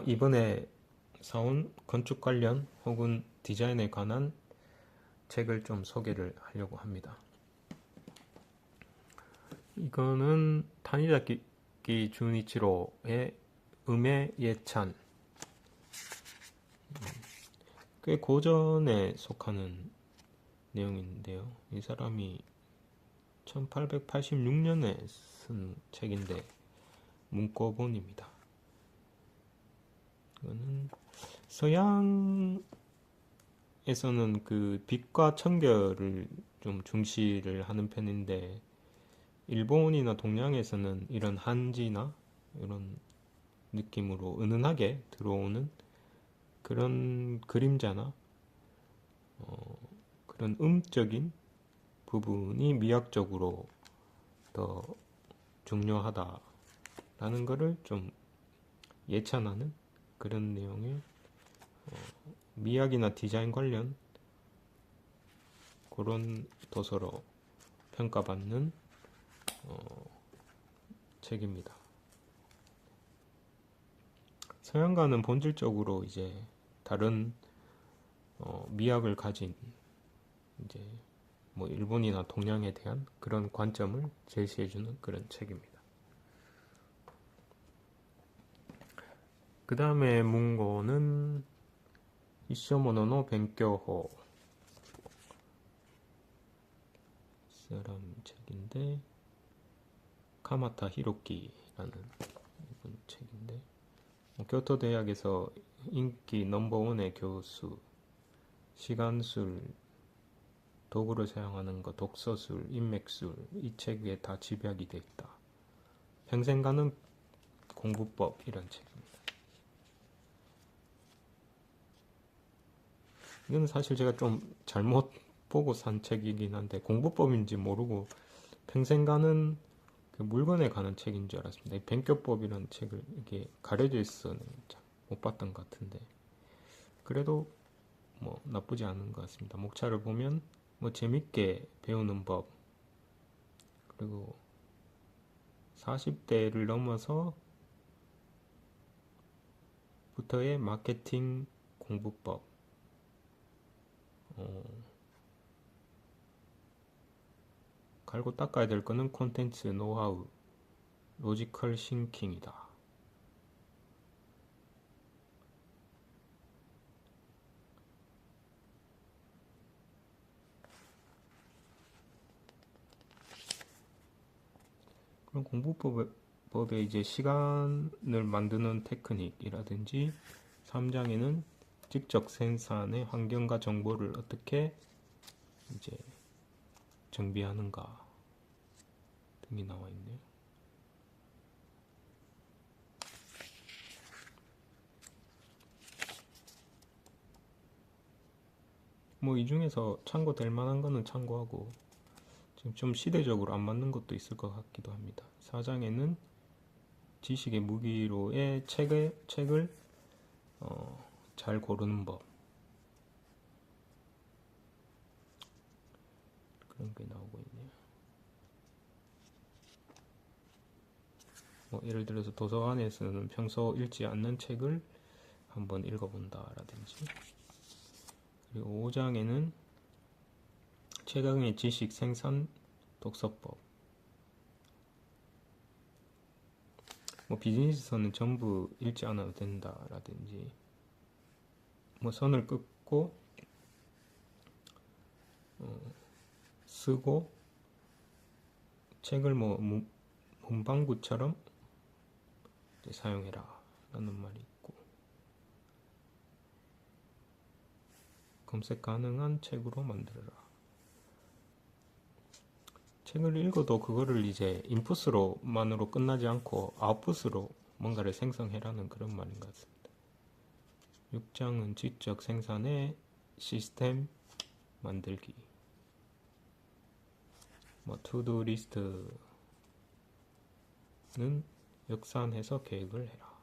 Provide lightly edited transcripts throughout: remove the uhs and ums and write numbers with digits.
이번에 사온 건축 관련 혹은 디자인에 관한 책을 좀 소개를 하려고 합니다. 이거는 타니자키 준이치로의 음의 예찬, 꽤 고전에 속하는 내용인데요. 이 사람이 1886년에 쓴 책인데 문고본입니다. 이거는 서양에서는 그 빛과 청결을 좀 중시를 하는 편인데, 일본이나 동양에서는 이런 한지나 이런 느낌으로 은은하게 들어오는 그런 그림자나 그런 음적인 부분이 미학적으로 더 중요하다라는 거를 좀 예찬하는 그런 내용의 미학이나 디자인 관련 그런 도서로 평가받는 책입니다. 서양과는 본질적으로 이제 다른 미학을 가진 이제 뭐 일본이나 동양에 대한 그런 관점을 제시해주는 그런 책입니다. 그 다음에 문고는 이쇼모노노 벤교호 사람 책인데, 카마타 히로키라는 이분 책인데, 교토 대학에서 인기 넘버원의 교수, 시간술, 도구를 사용하는 것, 독서술, 인맥술, 이 책에 다 집약이 되어 있다. 평생 가는 공부법, 이런 책입니다. 이건 사실 제가 좀 잘못 보고 산 책이긴 한데, 공부법인지 모르고 평생 가는 그 물건에 관한 책인 줄 알았습니다. 이 뱅교법이라는 책을 이렇게 가려져 있어는 못 봤던 것 같은데, 그래도 뭐 나쁘지 않은 것 같습니다. 목차를 보면 뭐 재밌게 배우는 법, 그리고 40대를 넘어서 부터의 마케팅 공부법, 갈고 닦아야 될 거는 콘텐츠, 노하우, 로지컬 싱킹이다. 그럼 공부법에 이제 시간을 만드는 테크닉이라든지, 3장에는 직접 생산의 환경과 정보를 어떻게 이제 정비하는가 등이 나와 있네요. 뭐 이 중에서 참고될 만한 거는 참고하고, 지금 좀 시대적으로 안 맞는 것도 있을 것 같기도 합니다. 4장에는 지식의 무기로의 책을 잘 고르는 법, 그런 게 나오고 있네요. 뭐 예를 들어서 도서관에서는 평소 읽지 않는 책을 한번 읽어본다라든지, 그리고 5장에는 최강의 지식 생산 독서법, 뭐 비즈니스서는 전부 읽지 않아도 된다라든지, 뭐 선을 긋고 쓰고 책을 뭐 문방구처럼 사용해라 라는 말이 있고, 검색 가능한 책으로 만들어라. 책을 읽어도 그거를 이제 인풋으로만으로 끝나지 않고 아웃풋으로 뭔가를 생성해라는 그런 말인 것 같습니다. 6장은 지적 생산의 시스템 만들기, 뭐 투두 리스트는 역산해서 계획을 해라.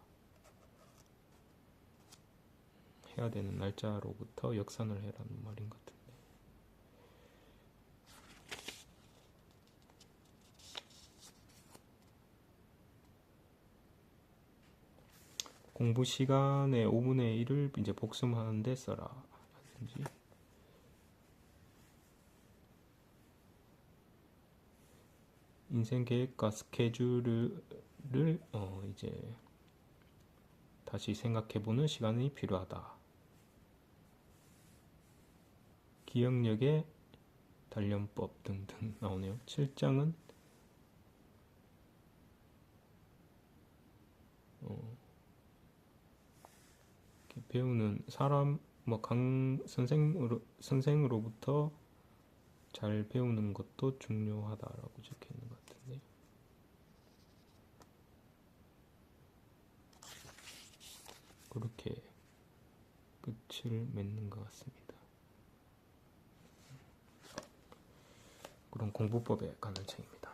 해야 되는 날짜로부터 역산을 해라는 말인 것 같은데, 공부 시간의 5분의 1을 이제 복습하는 데 써라 라든지, 인생 계획과 스케줄을 이제 다시 생각해보는 시간이 필요하다. 기억력의 단련법 등등 나오네요. 7장은 배우는 사람, 선생으로부터 잘 배우는 것도 중요하다라고 적혀 있는 것 같은데요. 그렇게 끝을 맺는 것 같습니다. 그런 공부법에 관한 책입니다.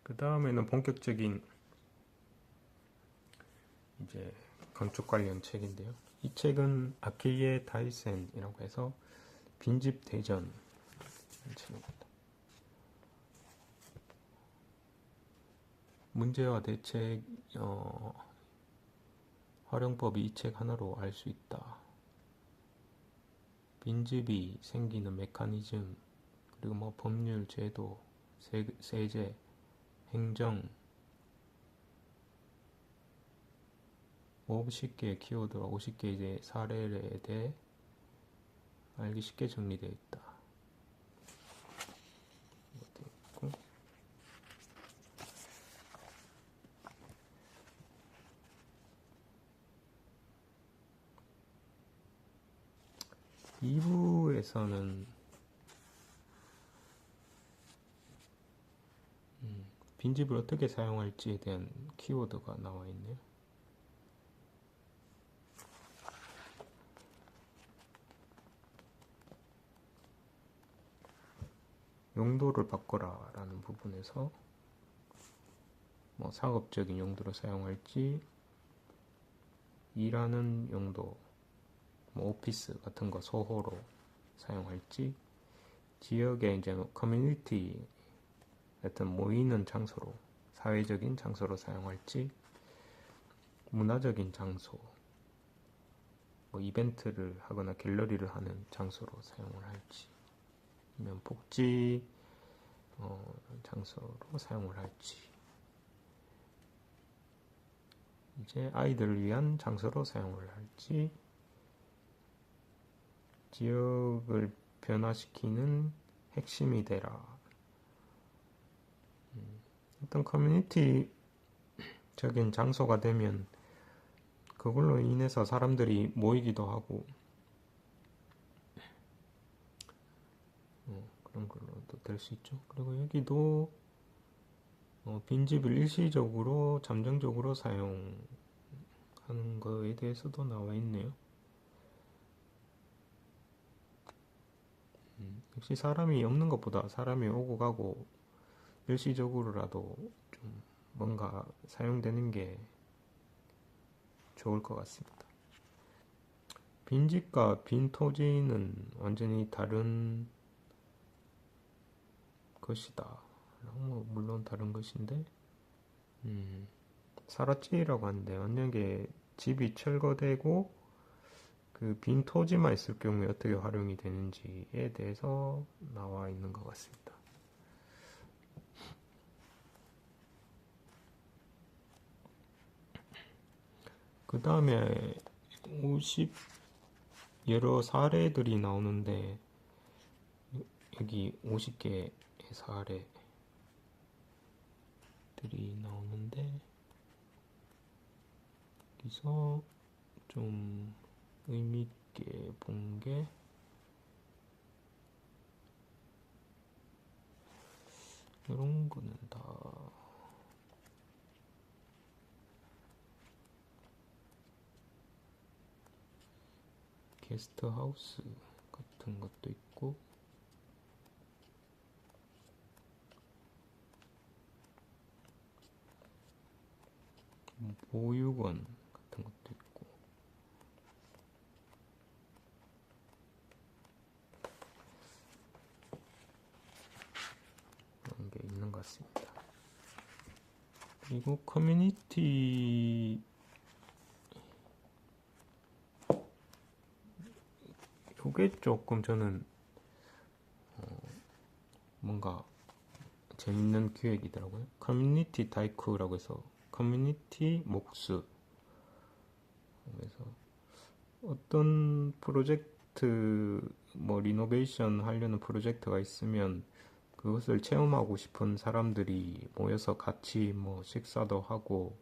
그 다음에는 본격적인 이제 건축 관련 책인데요. 이 책은 아키에 다이센이라고 해서 빈집 대전 책입니다. 문제와 대책 활용법이 이 책 하나로 알 수 있다. 빈집이 생기는 메커니즘, 그리고 법률, 제도, 세제, 행정, 50개의 키워드와 50개의 이제 사례에 대해 알기 쉽게 정리되어 있다. 이것도 있고, 2부에서는 빈집을 어떻게 사용할지에 대한 키워드가 나와 있네요. 용도를 바꿔라 라는 부분에서 상업적인 용도로 사용할지, 일하는 용도, 오피스 같은 거 소호로 사용할지, 지역의 이제 커뮤니티 같은 모이는 장소로, 사회적인 장소로 사용할지, 문화적인 장소, 이벤트를 하거나 갤러리를 하는 장소로 사용을 할지, 아니면 복지 장소로 사용을 할지, 이제 아이들을 위한 장소로 사용을 할지, 지역을 변화시키는 핵심이 되라. 어떤 커뮤니티적인 장소가 되면 그걸로 인해서 사람들이 모이기도 하고, 그런 걸로도 될 수 있죠. 그리고 여기도 빈집을 일시적으로 잠정적으로 사용하는 거에 대해서도 나와 있네요. 역시 사람이 없는 것보다 사람이 오고 가고 일시적으로라도 좀 뭔가 사용되는 게 좋을 것 같습니다. 빈집과 빈 토지는 완전히 다른 것이다. 물론 다른 것인데, 사라지라고 하는데, 만약에 집이 철거되고 그 빈 토지만 있을 경우에 어떻게 활용이 되는지에 대해서 나와 있는 것 같습니다. 그 다음에 여러 사례들이 나오는데, 여기 50개의 사례들이 나오는데, 여기서 좀 의미있게 본 게, 이런 거는 다 게스트하우스 같은 것도 있고, 보육원 같은 것도 있고, 그런 게 있는 것 같습니다. 그리고 커뮤니티 그게 조금 저는 뭔가 재밌는 기획이더라고요. 커뮤니티 다이쿠라고 해서 커뮤니티 목수. 그래서 어떤 프로젝트 뭐 리노베이션 하려는 프로젝트가 있으면 그것을 체험하고 싶은 사람들이 모여서 같이 뭐 식사도 하고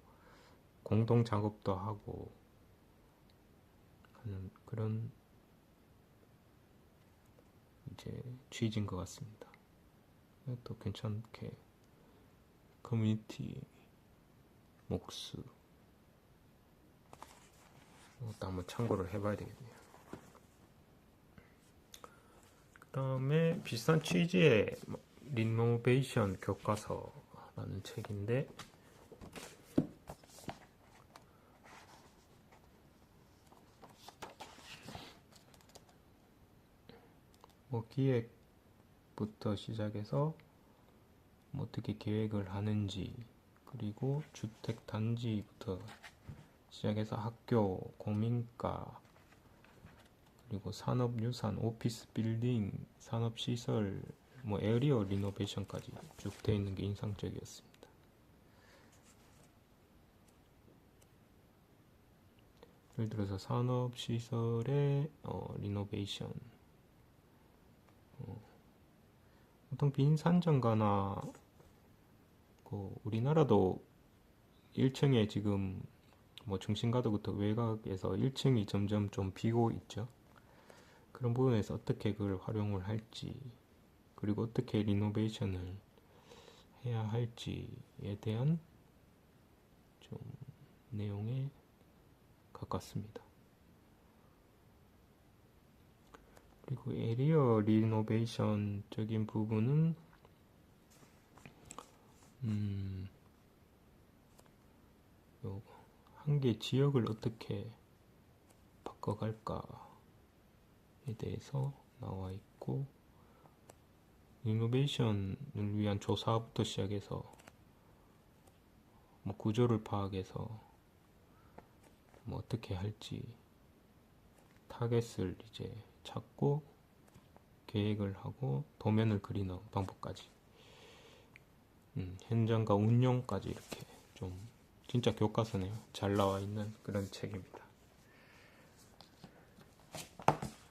공동 작업도 하고 하는 그런 이제 취지인 것 같습니다. 또 괜찮게 커뮤니티 목수 이것도 한번 참고를 해봐야 되겠네요. 그 다음에 비슷한 취지의 리노베이션 교과서라는 책인데 뭐 기획부터 시작해서 뭐 어떻게 계획을 하는지 그리고 주택 단지부터 시작해서 학교, 공민가 그리고 산업유산, 오피스 빌딩, 산업시설, 뭐 에어리어 리노베이션까지 쭉 되어 있는 게 인상적이었습니다. 예를 들어서 산업시설의 리노베이션 보통 빈산정가나 우리나라도 1층에 지금 뭐 중심가도부터 외곽에서 1층이 점점 좀 비고 있죠. 그런 부분에서 어떻게 그걸 활용을 할지 그리고 어떻게 리노베이션을 해야 할지에 대한 좀 내용에 가깝습니다. 그리고 에리어 리노베이션적인 부분은 한 개 지역을 어떻게 바꿔갈까에 대해서 나와 있고 리노베이션을 위한 조사부터 시작해서 뭐 구조를 파악해서 뭐 어떻게 할지 타겟을 이제 찾고 계획을 하고 도면을 그리는 방법까지 현장과 운영까지 이렇게 좀 진짜 교과서네요. 잘 나와 있는 그런 책입니다.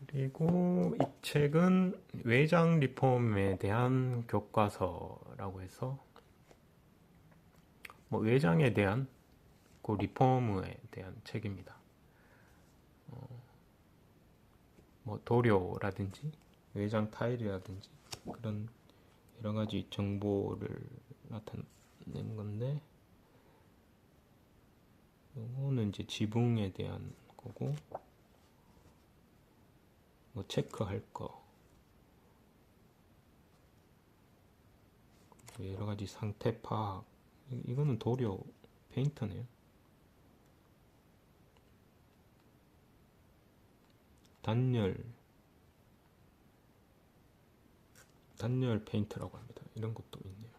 그리고 이 책은 외장 리폼에 대한 교과서라고 해서 뭐 외장에 대한 그 리폼에 대한 책입니다. 뭐 도료라든지 외장 타일이라든지 그런 여러 가지 정보를 나타내는 건데 이거는 이제 지붕에 대한 거고 뭐 체크할 거 여러 가지 상태 파악 이거는 도료 페인터네요. 단열 페인트라고 합니다. 이런 것도 있네요.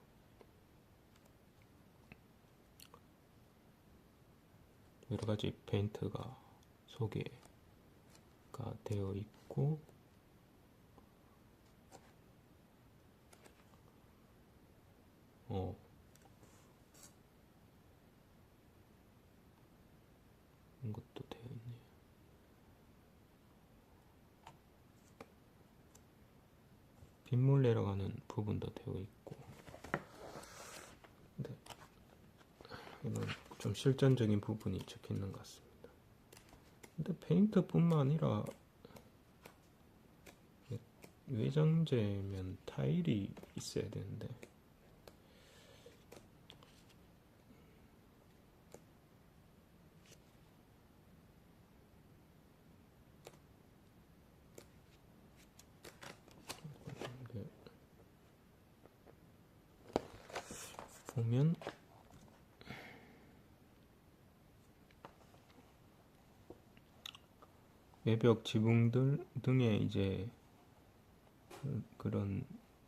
여러 가지 페인트가 소개가 되어 있고 이런 것도 되어 있네요. 빗물 내려가는 부분도 되어 있고 네. 이건 좀 실전적인 부분이 적혀 있는 것 같습니다. 근데 페인트뿐만 아니라 외장재면 타일이 있어야 되는데 보면 외벽 지붕들 등에 이제 그런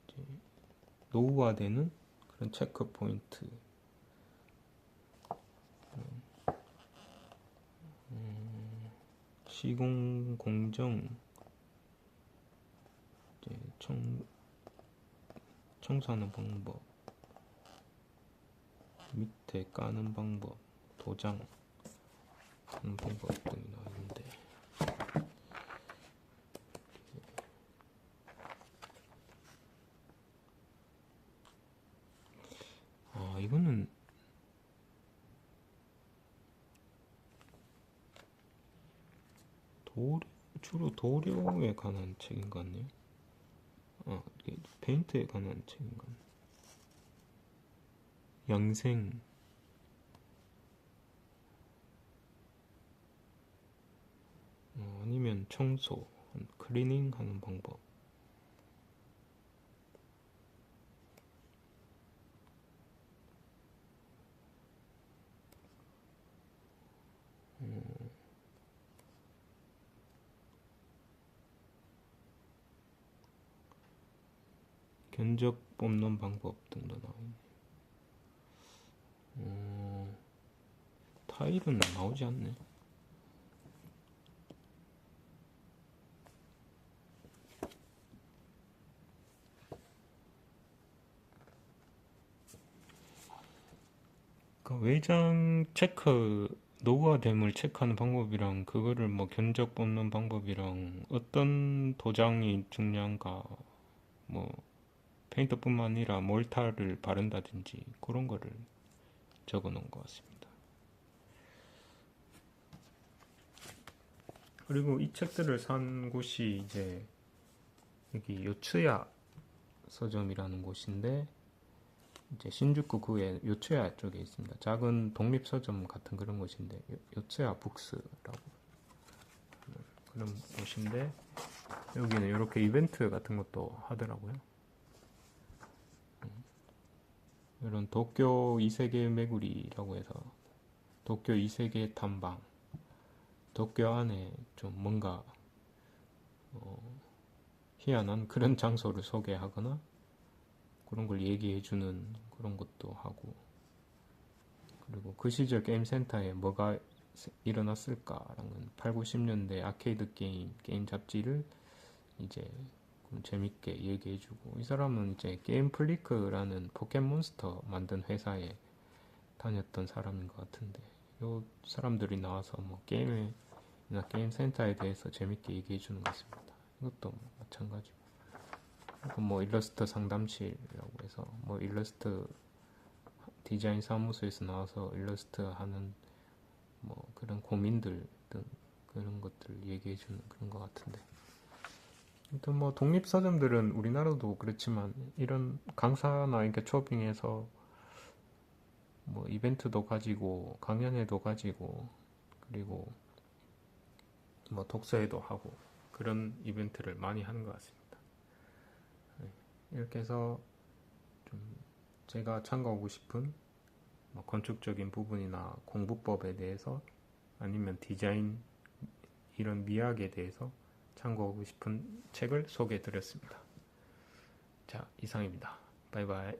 이제 노후화되는 그런 체크 포인트 시공 공정 청소하는 방법, 밑에 까는 방법, 도장 하는 방법 등이 나와 있는데, 이거는 주로 도료에 관한 책인 것 같네요. 이게 페인트에 관한 책인 것 같네요. 양생, 아니면 청소, 클리닝 하는 방법. 견적 뽑는 방법 등도 나와있네. 타일은 나오지 않네. 그 외장 체크, 노후화됨을 체크하는 방법이랑 그거를 뭐 견적 뽑는 방법이랑 어떤 도장이 중요한가, 뭐 페인터뿐만 아니라 몰타를 바른다든지 그런 거를 적어 놓은 것 같습니다. 그리고 이 책들을 산 곳이 이제 여기 요츠야 서점이라는 곳인데, 이제 신주쿠 구에 요츠야 쪽에 있습니다. 작은 독립 서점 같은 그런 곳인데, 요츠야 북스라고 그런 곳인데, 여기는 이렇게 이벤트 같은 것도 하더라고요. 이런 도쿄 이세계 메구리라고 해서 도쿄 이세계 탐방, 도쿄 안에 좀 뭔가 희한한 그런 장소를 소개하거나 그런 걸 얘기해주는 그런 것도 하고, 그리고 그 시절 게임 센터에 뭐가 일어났을까라는 8, 90년대 아케이드 게임 잡지를 이제 재밌게 얘기해주고, 이 사람은 이제 게임 플리크라는 포켓몬스터 만든 회사에 다녔던 사람인 것 같은데, 요 사람들이 나와서 뭐 게임이나 게임 센터에 대해서 재밌게 얘기해주는 것 같습니다. 이것도 마찬가지고, 뭐 일러스트 상담실이라고 해서 뭐 일러스트 디자인 사무소에서 나와서 일러스트 하는 뭐 그런 고민들 등 그런 것들을 얘기해주는 그런 것 같은데, 아무튼 뭐 독립 서점들은 우리나라도 그렇지만 이런 강사나 이렇게 초빙해서 뭐 이벤트도 가지고 강연회도 가지고, 그리고 뭐 독서회도 하고 그런 이벤트를 많이 하는 것 같습니다. 이렇게 해서 좀 제가 참고하고 싶은 뭐 건축적인 부분이나 공부법에 대해서, 아니면 디자인 이런 미학에 대해서 참고하고 싶은 책을 소개해 드렸습니다. 자, 이상입니다. 바이바이.